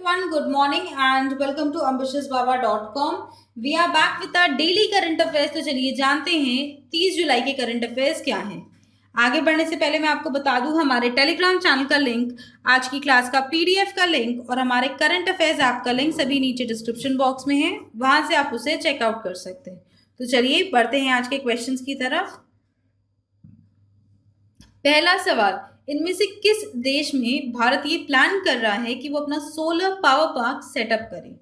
Everyone, good morning and welcome to ambitiousbaba.com. We are back with our daily current affairs. तो चलिए जानते हैं 30 जुलाई के करंट अफेयर्स क्या हैं। आगे बढ़ने से पहले मैं आपको बता दूं हमारे टेलीग्राम चैनल का लिंक, आज की क्लास का पीडीएफ का लिंक और हमारे करंट अफेयर्स ऐप का लिंक सभी नीचे डिस्क्रिप्शन बॉक्स में है, वहां से आप उसे चेकआउट कर सकते हैं। तो चलिए बढ़ते हैं आज के क्वेश्चंस की तरफ। पहला सवाल, इनमें से किस देश में भारत ये प्लान कर रहा है कि वो अपना सोलर पावर पार्क सेटअप करे?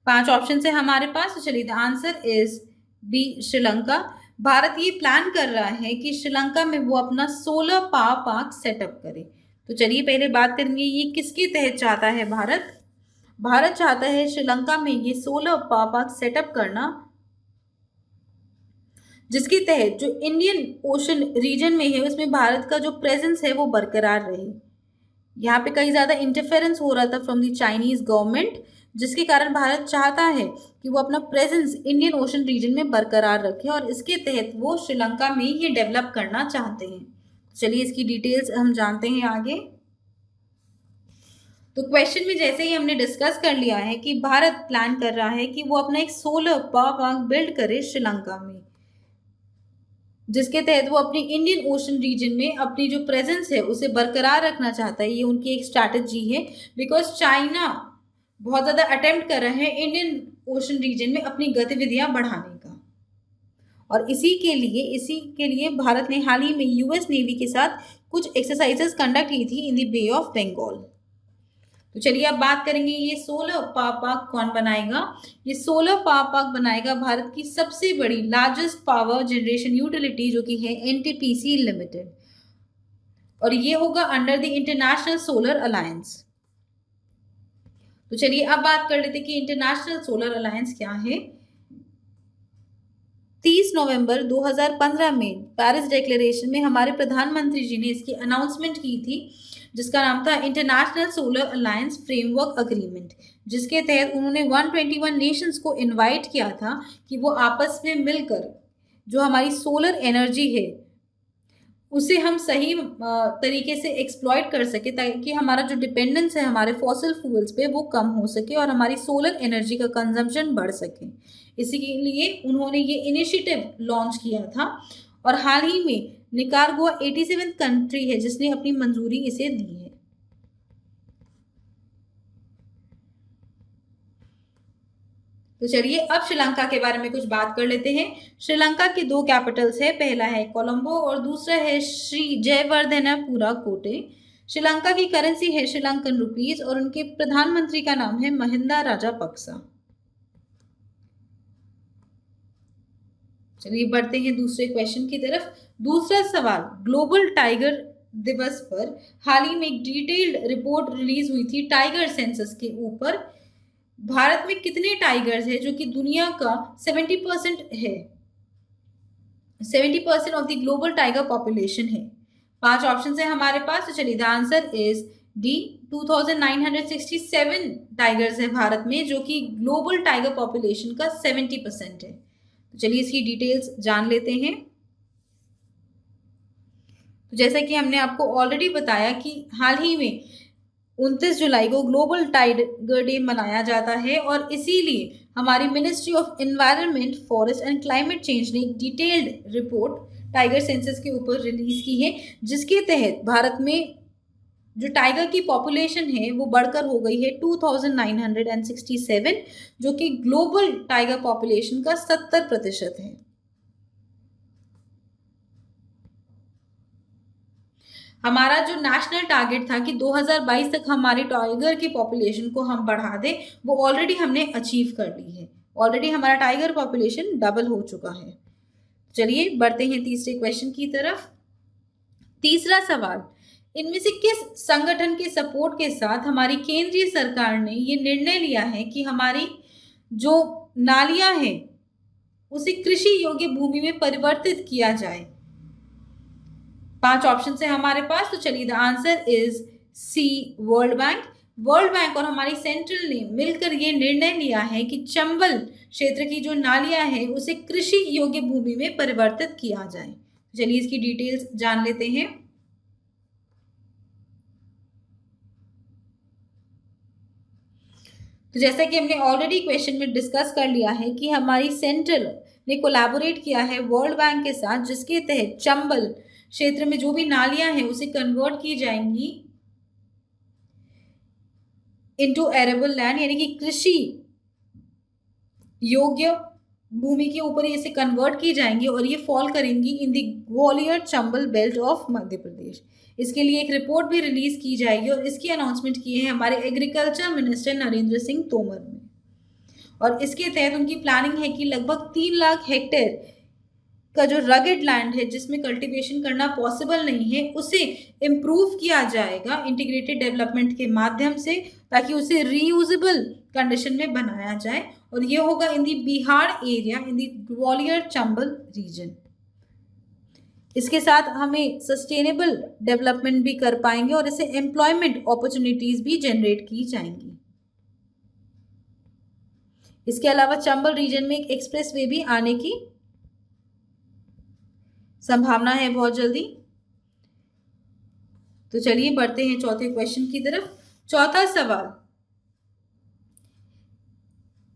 5 ऑप्शन है हमारे पास। तो चलिए the answer is B, Sri Lanka. भारत ये प्लान कर रहा है कि श्रीलंका में वो अपना सोलर पावर पार्क सेटअप करे। तो चलिए पहले बात करेंगे ये किसके तहत चाहता है भारत। भारत चाहता है श्रीलंका में ये सोलर पावर पार्क सेटअप करना, जिसके तहत जो इंडियन ओशन रीजन में है उसमें भारत का जो प्रेजेंस है वो बरकरार रहे। यहाँ पे कई ज़्यादा इंटरफेरेंस हो रहा था फ्रॉम द चाइनीज गवर्नमेंट, जिसके कारण भारत चाहता है कि वो अपना प्रेजेंस इंडियन ओशन रीजन में बरकरार रखे और इसके तहत वो श्रीलंका में ये डेवलप करना चाहते हैं। चलिए इसकी डिटेल्स हम जानते हैं आगे। तो क्वेश्चन में जैसे ही हमने डिस्कस कर लिया है कि भारत प्लान कर रहा है कि वो अपना एक सोलर पावर पार्क बिल्ड करे श्रीलंका में, जिसके तहत वो अपनी इंडियन ओशन रीजन में अपनी जो प्रेजेंस है उसे बरकरार रखना चाहता है। ये उनकी एक स्ट्रैटेजी है, बिकॉज चाइना बहुत ज़्यादा अटेम्प्ट कर रहे हैं इंडियन ओशन रीजन में अपनी गतिविधियां बढ़ाने का, और इसी के लिए भारत ने हाल ही में यूएस नेवी के साथ कुछ एक्सरसाइजेस कंडक्ट की थी in the Bay of Bengal. तो चलिए अब बात करेंगे ये सोलर पावर पार्क कौन बनाएगा। ये सोलर पावर पार्क बनाएगा भारत की सबसे बड़ी लार्जेस्ट पावर जनरेशन यूटिलिटी, जो कि है एनटीपीसी लिमिटेड, और ये होगा under the international solar alliance. तो चलिए अब बात कर लेते हैं कि इंटरनेशनल सोलर अलायंस क्या है। 30 नवंबर 2015 में पेरिस डिक्लेरेशन में हमारे प्रधानमंत्री जी ने इसकी अनाउंसमेंट की थी, जिसका नाम था international solar alliance framework agreement, जिसके तहत उन्होंने 121 नेशंस को इनवाइट किया था कि वो आपस में मिलकर जो हमारी सोलर एनर्जी है उसे हम सही तरीके से एक्सप्लॉइट कर सके, ताकि हमारा जो डिपेंडेंस है हमारे फॉसिल फ्यूल्स पे वो कम हो सके और हमारी सोलर एनर्जी का कंजम्पशन बढ़ सके। इसी के लिए उन्होंने ये इनिशिएटिव लॉन्च किया था, और हाल ही में निकारागुआ 87 कंट्री है जिसने अपनी मंजूरी इसे दी है। तो चलिए अब श्रीलंका के बारे में कुछ बात कर लेते हैं। श्रीलंका की 2 कैपिटल्स है, पहला है कोलंबो और दूसरा है श्री जयवर्धनपुरा कोटे। श्रीलंका की करेंसी है श्रीलंकन रुपीज और उनके प्रधानमंत्री का नाम है महिंदा राजापक्सा। चलिए बढ़ते हैं दूसरे क्वेश्चन की तरफ। दूसरा सवाल, ग्लोबल टाइगर दिवस पर हाल ही में एक डिटेल्ड रिपोर्ट रिलीज हुई थी टाइगर सेंसस के ऊपर। भारत में कितने टाइगर्स है, जो कि दुनिया का 70% है, 70% of the global tiger population है। 5 ऑप्शन है हमारे पास। तो चलिए the answer is D, 2967 tigers है भारत में, जो कि ग्लोबल टाइगर पॉपुलेशन का 70% है। तो चलिए इसकी डिटेल्स जान लेते हैं। तो जैसा कि हमने आपको ऑलरेडी बताया कि हाल ही में 29 जुलाई को ग्लोबल टाइगर डे मनाया जाता है, और इसीलिए हमारी ministry of environment, forest and climate change ने एक डिटेल्ड रिपोर्ट टाइगर सेंसस के ऊपर रिलीज की है, जिसके तहत भारत में जो टाइगर की पॉपुलेशन है वो बढ़कर हो गई है 2967, जो कि ग्लोबल टाइगर पॉपुलेशन का 70% है। हमारा जो नेशनल टारगेट था कि 2022 तक हमारी टाइगर की पॉपुलेशन को हम बढ़ा दें, वो ऑलरेडी हमने अचीव कर ली है। ऑलरेडी हमारा टाइगर पॉपुलेशन डबल हो चुका है। चलिए बढ़ते हैं तीसरे क्वेश्चन की तरफ। तीसरा सवाल, इनमें से किस संगठन के सपोर्ट के साथ हमारी केंद्रीय सरकार ने ये निर्णय लिया है कि हमारी जो नालियां हैं उसे कृषि योग्य भूमि में परिवर्तित किया जाए? 5 ऑप्शन है हमारे पास। तो चलिए the answer is C, World Bank. World Bank और हमारी सेंट्रल ने मिलकर ये निर्णय लिया है कि चंबल क्षेत्र की जो नालियां हैं उसे कृषि योग्य भूमि में परिवर्तित किया जाए। चलिए इसकी डिटेल्स जान लेते हैं। तो जैसा कि हमने ऑलरेडी क्वेश्चन में डिस्कस कर लिया है कि हमारी सेंट्रल ने कोलैबोरेट किया है वर्ल्ड बैंक के साथ, जिसके तहत चंबल क्षेत्र में जो भी नालियां हैं उसे कन्वर्ट की जाएंगी इनटू एरेबल लैंड, यानी कि कृषि योग्य भूमि के ऊपर इसे कन्वर्ट की जाएंगी और ये फॉल करेंगी in the Gwalior Chambal belt of Madhya Pradesh. इसके लिए एक रिपोर्ट भी रिलीज की जाएगी और इसकी अनाउंसमेंट की है हमारे एग्रीकल्चर मिनिस्टर नरेंद्र सिंह तोमर ने। और इसके तहत उनकी प्लानिंग है कि लगभग 3 लाख हेक्टेयर का जो रगेड लैंड है जिसमें कल्टीवेशन करना पॉसिबल नहीं है उसे इम्प्रूव किया जाएगा इंटीग्रेटेड डेवलपमेंट के माध्यम से, ताकि उसे रीयूजेबल कंडीशन में बनाया जाए। और ये होगा इन दी बिहार एरिया, इन दी ग्वालियर चंबल रीजन। इसके साथ हमें सस्टेनेबल डेवलपमेंट भी कर पाएंगे और इससे एम्प्लॉयमेंट अपॉर्चुनिटीज भी जनरेट की जाएंगी। इसके अलावा चंबल रीजन में एक एक्सप्रेस वे भी आने की संभावना है बहुत जल्दी। तो चलिए बढ़ते हैं चौथे क्वेश्चन की तरफ। चौथा सवाल,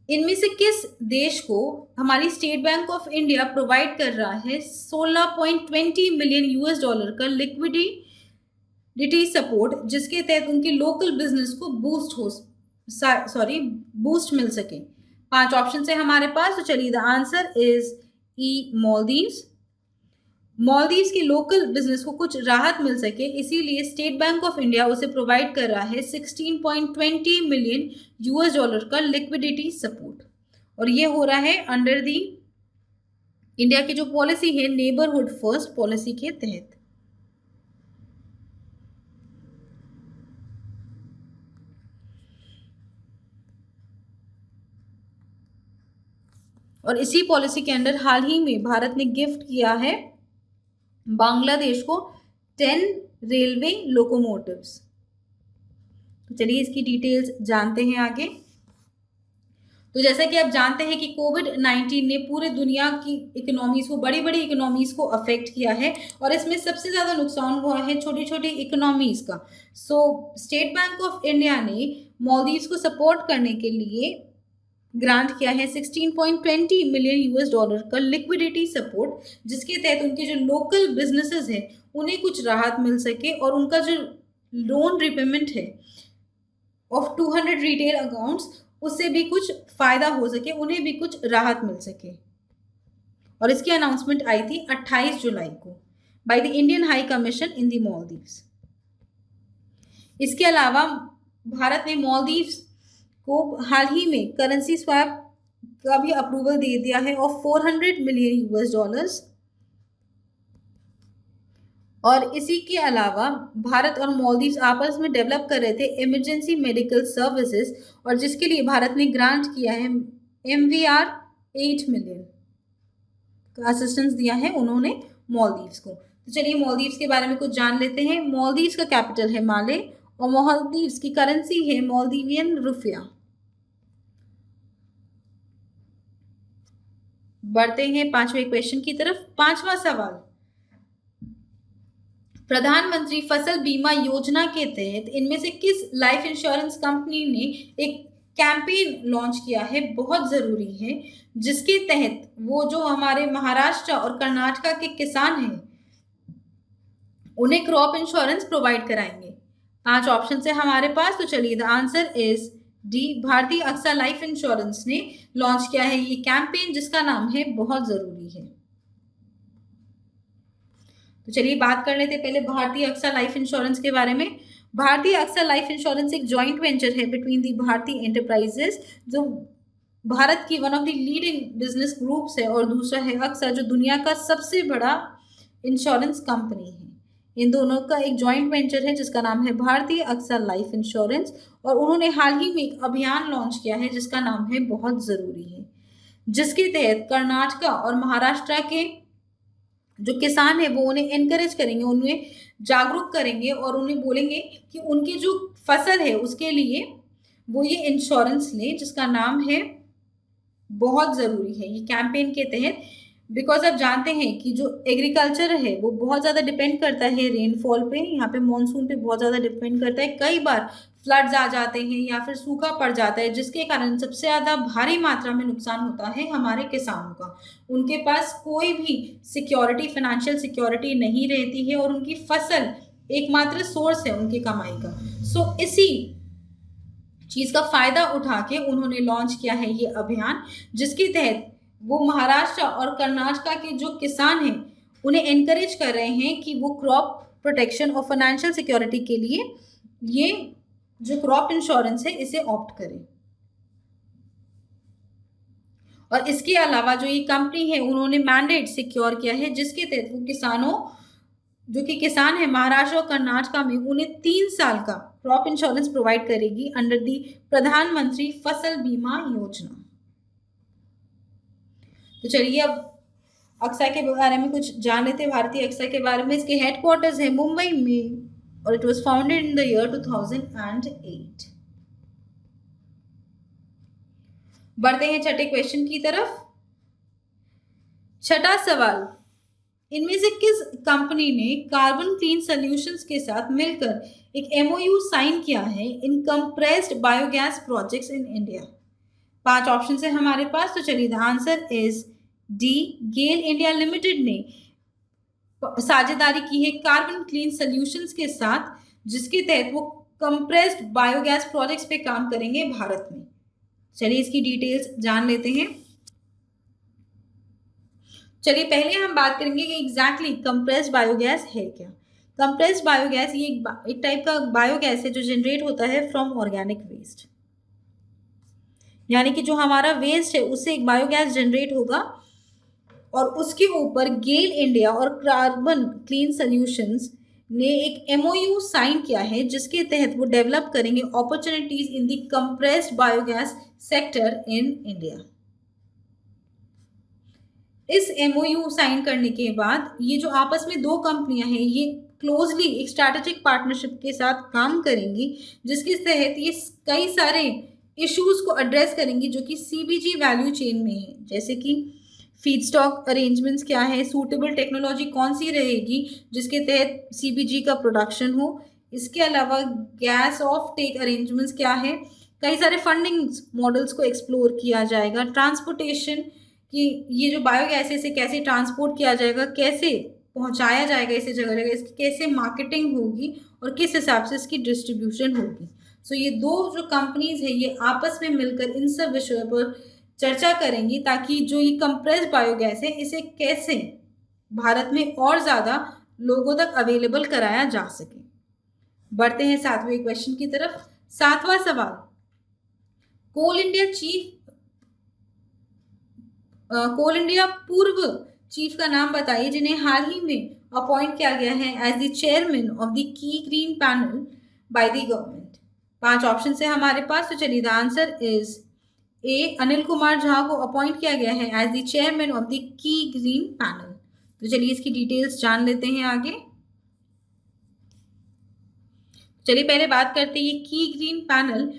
इनमें से किस देश को हमारी state bank of India provide कर रहा है 16.20 मिलियन यूएस डॉलर का लिक्विडिटी सपोर्ट, जिसके तहत उनके लोकल बिजनेस को बूस्ट मिल सके। 5 ऑप्शन है हमारे पास। तो चलिए the answer is E Maldives. Maldives के लोकल बिजनेस को कुछ राहत मिल सके, इसीलिए स्टेट बैंक ऑफ इंडिया उसे प्रोवाइड कर रहा है 16.20 मिलियन यूएस डॉलर का लिक्विडिटी सपोर्ट। और ये हो रहा है अंडर दी इंडिया की जो पॉलिसी है नेबरहुड फर्स्ट पॉलिसी के तहत। और इसी पॉलिसी के अंडर हाल ही में भारत ने गिफ्ट किया है बांग्लादेश को 10 रेलवे लोकोमोटिव्स। तो चलिए इसकी डिटेल्स जानते हैं आगे। तो जैसा कि आप जानते हैं कि कोविड-19 ने पूरे दुनिया की इकोनॉमीज को, बड़ी बड़ी इकोनॉमीज को अफेक्ट किया है और इसमें सबसे ज़्यादा नुकसान हुआ है छोटी छोटी इकोनॉमीज का। सो स्टेट बैंक ऑफ इंडिया ने मॉलदीव्स को सपोर्ट करने के लिए ग्रांट किया है 16.20 मिलियन यूएस डॉलर का लिक्विडिटी सपोर्ट, जिसके तहत उनके जो लोकल बिजनेसेस हैं उन्हें कुछ राहत मिल सके और उनका जो लोन रिपेमेंट है ऑफ 200 रिटेल अकाउंट्स उससे भी कुछ फायदा हो सके, उन्हें भी कुछ राहत मिल सके। और इसकी अनाउंसमेंट आई थी 28 जुलाई को by the Indian high commission in the Maldives. इसके अलावा भारत ने मॉलदीव्स को हाल ही में करेंसी स्वैप का भी अप्रूवल दे दिया है ऑफ 400 मिलियन यूएस डॉलर्स। और इसी के अलावा भारत और मॉलदीव्स आपस में डेवलप कर रहे थे इमरजेंसी मेडिकल सर्विसेज, और जिसके लिए भारत ने ग्रांट किया है MVR 8 मिलियन का असिस्टेंस दिया है उन्होंने मॉलदीव्स को। तो चलिए मॉलदीव्स के बारे में कुछ जान लेते हैं। मॉलदीव्स का कैपिटल है माले और मॉलदीव्स की करेंसी है मॉलदीवियन रुपया। बढ़ते हैं 5वें क्वेश्चन की तरफ। 5वां सवाल, प्रधानमंत्री फसल बीमा योजना के तहत इनमें से किस लाइफ इंश्योरेंस कंपनी ने एक कैंपेन लॉन्च किया है, बहुत जरूरी है, जिसके तहत वो जो हमारे महाराष्ट्र और कर्नाटक के किसान हैं उन्हें क्रॉप इंश्योरेंस प्रोवाइड कराएंगे। 5 ऑप्शन है हमारे पास। तो चलिए द आंसर इज डी, भारतीय अक्सा लाइफ इंश्योरेंस ने लॉन्च किया है ये कैंपेन, जिसका नाम है बहुत जरूरी है। तो चलिए बात कर लेते हैं पहले भारतीय अक्सा लाइफ इंश्योरेंस के बारे में। भारतीय अक्सा लाइफ इंश्योरेंस एक जॉइंट वेंचर है बिटवीन दी भारतीय एंटरप्राइजेस, जो भारत की one of the leading business groups है, और दूसरा है अक्सा, जो दुनिया का सबसे बड़ा इंश्योरेंस कंपनी है। इन दोनों का एक जॉइंट वेंचर है जिसका नाम है भारतीय अक्सा लाइफ इंश्योरेंस, और उन्होंने हाल ही में एक अभियान लॉन्च किया है जिसका नाम है बहुत जरूरी है, जिसके तहत कर्नाटक और महाराष्ट्र के जो किसान है वो उन्हें एनकरेज करेंगे, उन्हें जागरूक करेंगे और उन्हें बोलेंगे कि उनकी जो फसल है उसके लिए वो ये इंश्योरेंस लें, जिसका नाम है बहुत ज़रूरी है ये कैंपेन के तहत। बिकॉज आप जानते हैं कि जो एग्रीकल्चर है वो बहुत ज़्यादा डिपेंड करता है रेनफॉल पे, यहाँ पे मॉनसून पे बहुत ज़्यादा डिपेंड करता है। कई बार फ्लड्स आ जाते हैं या फिर सूखा पड़ जाता है, जिसके कारण सबसे ज़्यादा भारी मात्रा में नुकसान होता है हमारे किसानों का। उनके पास कोई भी सिक्योरिटी, फाइनेंशियल सिक्योरिटी नहीं रहती है और उनकी फसल एकमात्र सोर्स है उनकी कमाई का। सो इसी चीज का फायदा उठा के उन्होंने लॉन्च किया है ये अभियान, जिसके तहत वो महाराष्ट्र और कर्नाटक के जो किसान हैं उन्हें एनकरेज कर रहे हैं कि वो क्रॉप प्रोटेक्शन और फाइनेंशियल सिक्योरिटी के लिए ये जो क्रॉप इंश्योरेंस है इसे ऑप्ट करें। और इसके अलावा जो ये कंपनी है उन्होंने मैंडेट सिक्योर किया है, जिसके तहत वो किसानों, जो कि किसान है महाराष्ट्र और कर्नाटक में, उन्हें 3 साल का क्रॉप इंश्योरेंस प्रोवाइड करेगी अंडर दी प्रधानमंत्री फसल बीमा योजना। तो चलिए अब अक्सा के बारे में कुछ जान लेते हैं। भारतीय अक्सा के बारे में, इसके हेडक्वार्टर्स है मुंबई में और it was founded in the year 2008। बढ़ते हैं छठे क्वेश्चन की तरफ। छठा सवाल, इनमें से किस कंपनी ने कार्बन क्लीन सॉल्यूशंस के साथ मिलकर एक एमओयू साइन किया है in compressed biogas projects in India? 5 option है हमारे पास, तो चलिए the answer is D, GAIL India Limited ने साझेदारी की है कार्बन क्लीन सॉल्यूशंस के साथ, जिसके तहत वो कंप्रेस्ड बायोगैस प्रोजेक्ट्स पे काम करेंगे भारत में। चलिए इसकी डिटेल्स जान लेते हैं। चलिए पहले हम बात करेंगे कि एग्जैक्टली कंप्रेस्ड बायोगैस है क्या। कंप्रेस्ड बायोगैस ये एक टाइप का बायोगैस है जो जनरेट होता है फ्रॉम ऑर्गेनिक वेस्ट, यानी कि जो हमारा वेस्ट है उससे एक बायोगैस जनरेट होगा और उसके ऊपर गेल इंडिया और कार्बन क्लीन सॉल्यूशंस ने एक एमओयू साइन किया है, जिसके तहत वो डेवलप करेंगे opportunities in the compressed biogas sector in India. इस एमओयू साइन करने के बाद ये जो आपस में 2 कंपनियां हैं ये क्लोजली एक स्ट्रैटेजिक पार्टनरशिप के साथ काम करेंगी, जिसके तहत ये कई सारे इश्यूज को एड्रेस करेंगी जो कि सीबीजी वैल्यू चेन में है, जैसे कि फीडस्टॉक अरेंजमेंट्स क्या है, सूटेबल टेक्नोलॉजी कौन सी रहेगी जिसके तहत सीबीजी का प्रोडक्शन हो, इसके अलावा गैस ऑफ टेक अरेंजमेंट्स क्या है, कई सारे फंडिंग मॉडल्स को एक्सप्लोर किया जाएगा, ट्रांसपोर्टेशन कि ये जो बायोगैस है इसे कैसे ट्रांसपोर्ट किया जाएगा, कैसे पहुंचाया जाएगा इसे जगह जगह, इसकी कैसे मार्केटिंग होगी और किस हिसाब से इसकी डिस्ट्रीब्यूशन होगी। सो ये 2 जो कंपनीज है ये आपस में मिलकर इन सब विषयों पर चर्चा करेंगी ताकि जो ये कंप्रेस्ड बायोगैस है इसे कैसे भारत में और ज़्यादा लोगों तक अवेलेबल कराया जा सके। बढ़ते हैं 7वें क्वेश्चन की तरफ। 7वां सवाल, कोल इंडिया पूर्व चीफ का नाम बताइए जिन्हें हाल ही में अपॉइंट किया गया है as the chairman of the key green panel by the government. 5 option है हमारे पास, तो चलिए the answer is A, Anil Kumar Jha को अपॉइंट किया गया है as the chairman of the key green panel. तो चलिए इसकी डिटेल्स जान लेते हैं आगे। चलिए पहले बात करते हैं ये की ग्रीन पैनल,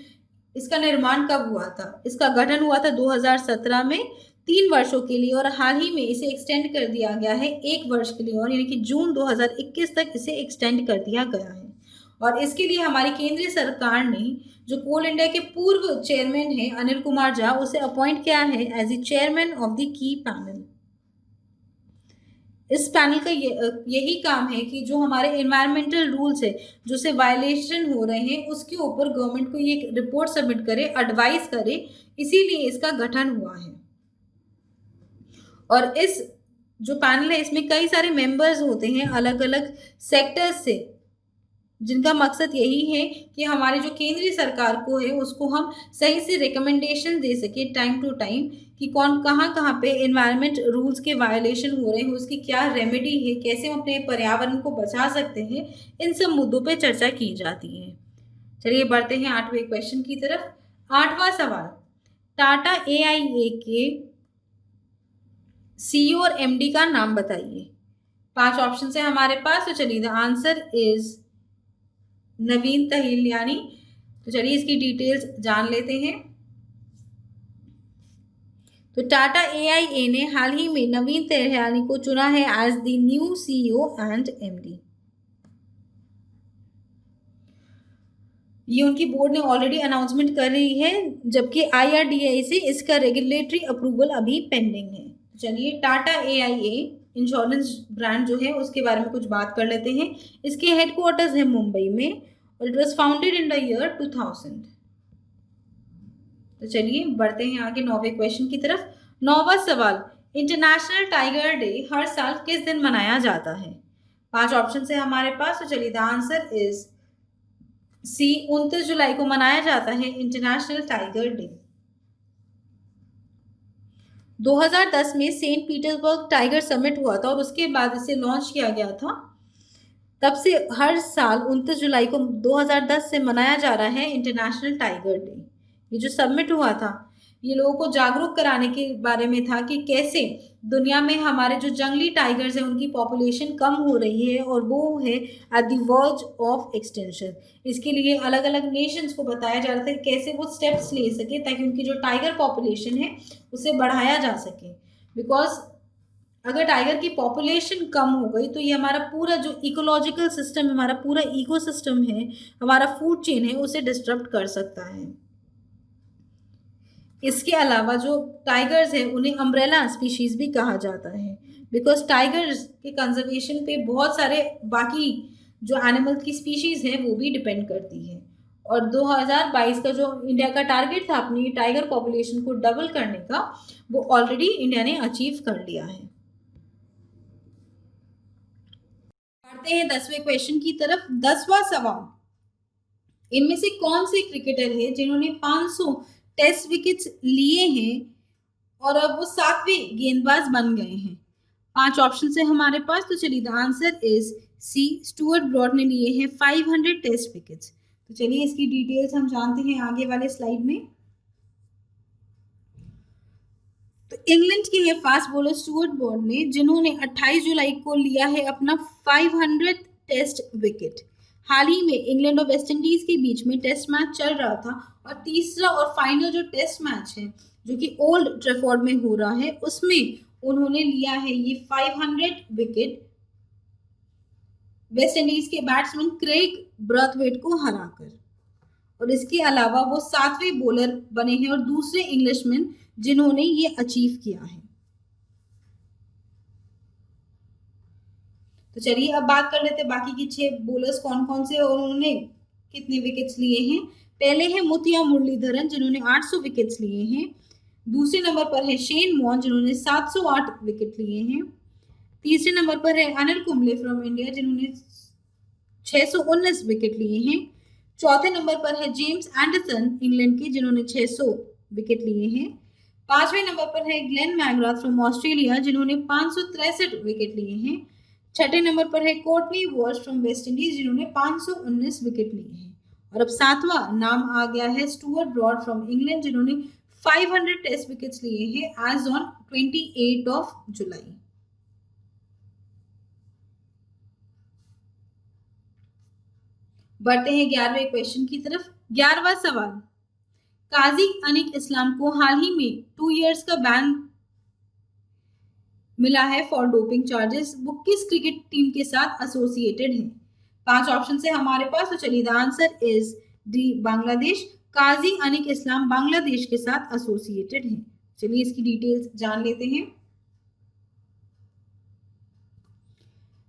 इसका निर्माण कब हुआ था। इसका गठन हुआ था 2017 में 3 वर्षों के लिए और हाल ही में इसे एक्सटेंड कर दिया गया है 1 वर्ष के लिए, और यानी कि जून 2021 तक इसे एक्सटेंड कर दिया गया है। और इसके लिए हमारी केंद्रीय सरकार ने जो कोल इंडिया के पूर्व चेयरमैन है अनिल कुमार झा, उसे अपॉइंट किया है as the chairman of the key panel. इस पैनल का यही काम है कि जो हमारे एनवायरमेंटल रूल्स है जो से वायलेशन हो रहे हैं उसके ऊपर गवर्नमेंट को ये रिपोर्ट सबमिट करे, एडवाइस करे, इसीलिए इसका गठन हुआ है। और इस जो पैनल है इसमें कई सारे मेंबर्स होते हैं अलग अलग सेक्टर्स से, जिनका मकसद यही है कि हमारी जो केंद्रीय सरकार को है उसको हम सही से रिकमेंडेशन दे सके टाइम टू टाइम कि कौन कहाँ पे एनवायरनमेंट रूल्स के वायलेशन हो रहे हैं, उसकी क्या रेमेडी है, कैसे हम अपने पर्यावरण को बचा सकते हैं, इन सब मुद्दों पे चर्चा की जाती है। चलिए बढ़ते हैं 8वें क्वेश्चन की तरफ। 8वां सवाल, टाटा AIA के CEO और MD का नाम बताइए। 5 ऑप्शन है हमारे पास, तो चलिए द आंसर इज नवीन तहिलियानी। तो चलिए इसकी डिटेल्स जान लेते हैं। तो टाटा AIA ने हाल ही में नवीन तहिलियानी को चुना है as the new CEO and MD। ये उनकी बोर्ड ने ऑलरेडी अनाउंसमेंट कर रही है, जबकि IRDAI से इसका रेगुलेटरी अप्रूवल अभी पेंडिंग है। चलिए टाटा AIA इंश्योरेंस ब्रांड जो है उसके बारे में कुछ बात कर लेते हैं। इसके हेडक्वार्टर्स है मुंबई में और it was founded in the year 2000। तो चलिए बढ़ते हैं आगे 9वें क्वेश्चन की तरफ। 9वां सवाल, इंटरनेशनल टाइगर डे हर साल किस दिन मनाया जाता है? 5 ऑप्शन है हमारे पास। तो चलिए द आंसर इज सी, 29 जुलाई को मनाया जाता है इंटरनेशनल टाइगर डे। 2010 में सेंट पीटर्सबर्ग टाइगर समिट हुआ था और उसके बाद इसे लॉन्च किया गया था। तब से हर साल 29 जुलाई को 2010 से मनाया जा रहा है इंटरनेशनल टाइगर डे। ये जो समिट हुआ था ये लोगों को जागरूक कराने के बारे में था कि कैसे दुनिया में हमारे जो जंगली टाइगर्स हैं उनकी पॉपुलेशन कम हो रही है और वो है at the verge of extension. इसके लिए अलग अलग नेशंस को बताया जा रहा था कि कैसे वो स्टेप्स ले सके ताकि उनकी जो टाइगर पॉपुलेशन है उसे बढ़ाया जा सके। बिकॉज अगर टाइगर की पॉपुलेशन कम हो गई तो ये हमारा पूरा जो इकोलॉजिकल सिस्टम, हमारा पूरा इकोसिस्टम है, हमारा फूड चेन है, उसे डिस्टर्ब कर सकता है। इसके अलावा जो टाइगर्स है उन्हें अम्ब्रेला स्पीशीज भी कहा जाता है, बिकॉज टाइगर्स के कंजर्वेशन पे बहुत सारे बाकी जो एनिमल की स्पीशीज है वो भी डिपेंड करती है। और 2022 का जो इंडिया का टारगेट था अपनी टाइगर पॉपुलेशन को डबल करने का, वो ऑलरेडी इंडिया ने अचीव कर लिया है। बढ़ते हैं 10वें क्वेश्चन की तरफ। 10वां सवाल, इनमें से कौन से क्रिकेटर है जिन्होंने 500 टेस्ट विकेट्स लिए हैं और अब वो 7वें गेंदबाज बन गए हैं? 5 ऑप्शन है हमारे पास। तो चलिए the answer is C, Stuart Broad ने लिए हैं 500 टेस्ट विकेट्स। तो चलिए इसकी डिटेल्स हम जानते हैं आगे वाले स्लाइड में। तो इंग्लैंड के हैं फास्ट बॉलर स्टुअर्ट ब्रॉड ने, जिन्होंने 28 जुलाई को लिया है अपना 500 टेस्ट विकेट। हाल ही में इंग्लैंड और वेस्ट इंडीज के बीच में टेस्ट मैच चल रहा था और तीसरा और फाइनल जो टेस्ट मैच है जो कि ओल्ड ट्रैफोर्ड में हो रहा है उसमें उन्होंने लिया है ये 500 विकेट वेस्ट इंडीज के बैट्समैन क्रेग ब्रथवेट को हराकर। और इसके अलावा वो 7वें बॉलर बने हैं और दूसरे इंग्लिशमैन जिन्होंने ये अचीव किया है। तो चलिए अब बात कर लेते हैं बाकी की 6 बॉलर्स कौन कौन से और उन्होंने कितने विकेट्स लिए हैं। पहले है मुथिया मुरलीधरन जिन्होंने 800 विकेट्स लिए हैं। दूसरे नंबर पर है शेन वॉन जिन्होंने 708 विकेट लिए हैं। तीसरे नंबर पर है अनिल कुंबले फ्रॉम इंडिया जिन्होंने 619 विकेट लिए हैं। चौथे नंबर पर है जेम्स एंडरसन इंग्लैंड के जिन्होंने 600 विकेट लिए हैं। 5वें नंबर पर है ग्लेन मैग्राथ फ्रॉम ऑस्ट्रेलिया जिन्होंने 563 विकेट लिए हैं। 6ठे नंबर पर है कोर्टनी वॉल्श फ्रॉम वेस्ट इंडीज जिन्होंने 519 विकेट लिए हैं। और अब 7वां नाम आ गया है स्टुअर्ट ब्रॉड फ्रॉम इंग्लैंड जिन्होंने 500 टेस्ट विकेट्स लिए हैं एज ऑन 28 जुलाई। बढ़ते हैं 11वें क्वेश्चन की तरफ। 11वां सवाल, काजी अनिक इस्लाम को हाल ही में 2 इयर्स का बैन मिला है फॉर डोपिंग चार्जेस। वो किस क्रिकेट टीम के साथ एसोसिएटेड है? 5 ऑप्शन है हमारे पास। तो चलिए the answer is D, Bangladesh. Kazi Anik Islam Bangladesh के साथ एसोसिएटेड है। चलिए इसकी डिटेल्स जान लेते हैं।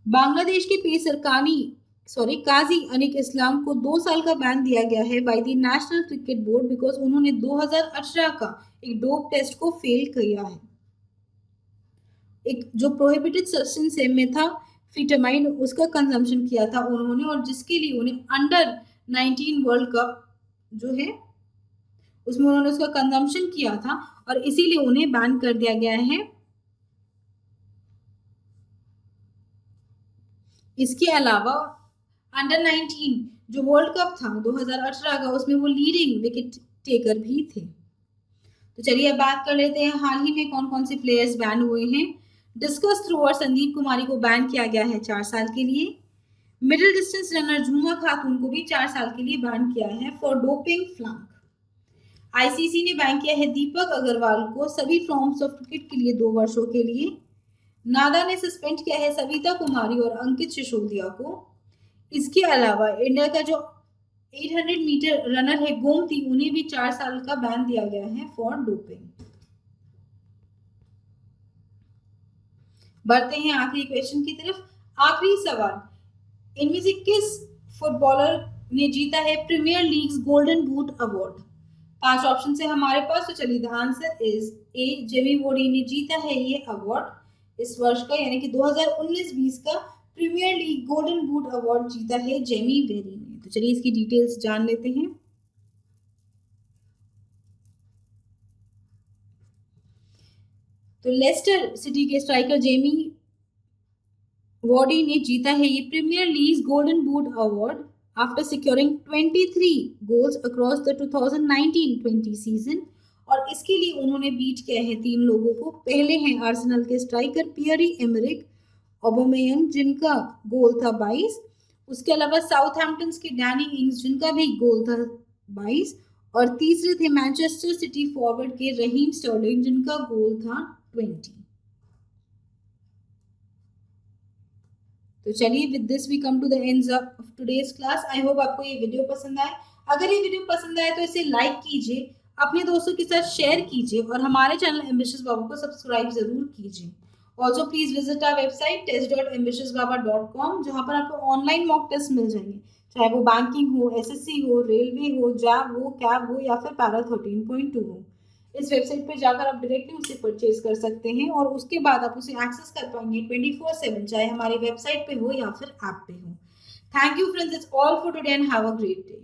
बांग्लादेश के पेसर काजी अनिक इस्लाम को 2 साल का बैन दिया गया है by the national cricket board because उन्होंने 2018 का एक डोप टेस्ट को फेल किया है। एक जो प्रोहिबिटेड सब्सटेंस में था फिटामाइन, उसका कंजम्पशन किया था उन्होंने और जिसके लिए उन्हें अंडर 19 वर्ल्ड कप जो है उसमें उन्होंने उसका कंजम्पशन किया था और इसीलिए उन्हें बैन कर दिया गया है। इसके अलावा अंडर 19 जो वर्ल्ड कप था 2018 का उसमें वो लीडिंग विकेट टेकर भी थे। तो चलिए अब बात कर लेते हैं हाल ही में कौन कौन से प्लेयर्स बैन हुए हैं। डिस्कस थ्रोअर संदीप कुमारी को बैन किया गया है 4 साल के लिए। मिडिल डिस्टेंस रनर झूमा खातून को भी 4 साल के लिए बैन किया है फॉर डोपिंग फ्लैंक। आईसीसी ने बैन किया है दीपक अग्रवाल को सभी फॉर्म्स ऑफ क्रिकेट के लिए 2 वर्षों के लिए। नाडा ने सस्पेंड किया है सविता कुमारी और अंकित सिसोदिया को। इसके अलावा इंडिया का जो 800 मीटर रनर है गोमती, उन्हें भी 4 साल का बैन दिया गया है फॉर डोपिंग। बढ़ते हैं आखिरी क्वेश्चन की तरफ। आखिरी सवाल, इनमें से किस फुटबॉलर ने जीता है Premier League Golden Boot award? 5 option है हमारे पास, तो चलिए the answer is A, Jamie Vardy ने जीता है ये अवार्ड इस वर्ष का, यानी कि 2019-20 का Premier League Golden Boot award जीता है जेमी वेरी ने। तो चलिए इसकी डिटेल्स जान लेते हैं। तो लेस्टर सिटी के स्ट्राइकर जेमी वॉर्डी ने जीता है ये premiere League Golden Boot award after securing 23 goals across the 2019-20 season. और इसके लिए उन्होंने बीट किया है 3 लोगों को। पहले हैं आर्सेनल के स्ट्राइकर पियरी एमरिक ओबामेयंग, जिनका गोल था 22। उसके अलावा साउथहैम्पटन के डैनी इंग्स, जिनका भी गोल था 22। और तीसरे थे मैनचेस्टर सिटी फॉरवर्ड के रहीम स्टर्लिंग, जिनका गोल था 20। तो चलिए with this we come to the end of today's class. I hope आपको ये वीडियो पसंद आए। अगर ये वीडियो पसंद आए तो इसे लाइक कीजिए, अपने दोस्तों के साथ शेयर कीजिए और हमारे चैनल एम्बिशियस बाबा को सब्सक्राइब जरूर कीजिए। Also please visit our website test.ambitiousbaba.com, जहाँ पर आपको ऑनलाइन मॉक टेस्ट मिल जाएंगे, चाहे वो बैंकिंग हो, एसएससी हो, रेलवे हो, जैब हो, कैब हो या फिर पैरा 13.2 हो। इस वेबसाइट पे जाकर आप डायरेक्टली उसे परचेज कर सकते हैं और उसके बाद आप उसे एक्सेस कर पाएंगे 24/7, चाहे हमारी वेबसाइट पे हो या फिर ऐप पे हो। Thank you friends, it's all for today and have a great day.